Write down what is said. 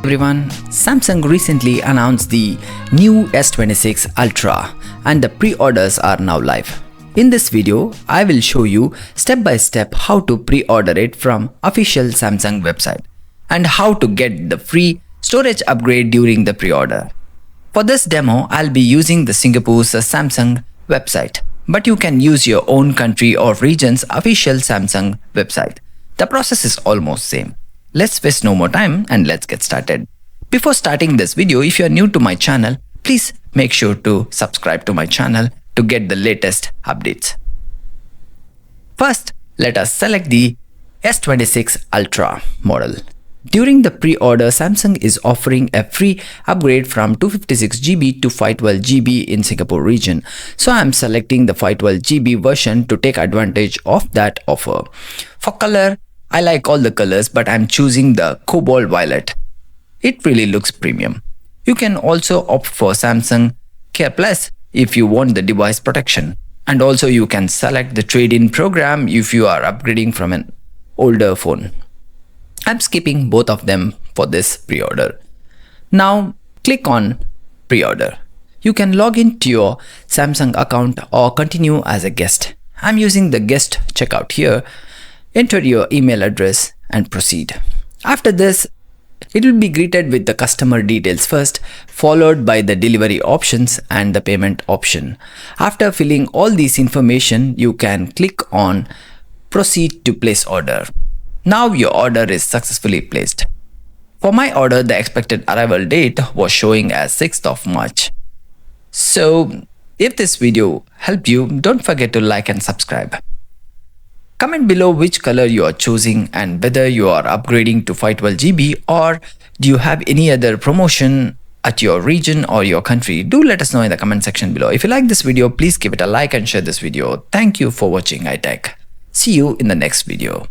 Everyone, Samsung recently announced the new S26 Ultra and the pre-orders are now live. In this video, I will show you step by step how to pre-order it from official Samsung website and how to get the free storage upgrade during the pre-order. For this demo, I'll be using the Singapore's Samsung website, but you can use your own country or region's official Samsung website. The process is almost same. Let's waste no more time and let's get started. Before starting this video, if you are new to my channel, please make sure to subscribe to my channel to get the latest updates. First, let us select the S26 Ultra model. During the pre-order, Samsung is offering a free upgrade from 256GB to 512GB in Singapore region. So I'm selecting the 512GB version to take advantage of that offer. For color, I like all the colors, but I'm choosing the Cobalt Violet. It really looks premium. You can also opt for Samsung Care Plus if you want the device protection. And also you can select the trade-in program if you are upgrading from an older phone. I'm skipping both of them for this pre-order. Now click on pre-order. You can log into your Samsung account or continue as a guest. I'm using the guest checkout here. Enter your email address and proceed. After this, it will be greeted with the customer details first, followed by the delivery options and the payment option. After filling all these information, you can click on proceed to place order. Now your order is successfully placed. For my order, the expected arrival date was showing as 6th of March. So if this video helped you, don't forget to like and subscribe. Comment below which color you are choosing and whether you are upgrading to 512GB or do you have any other promotion at your region or your country. Do let us know in the comment section below. If you like this video, please give it a like and share this video. Thank you for watching iTech. See you in the next video.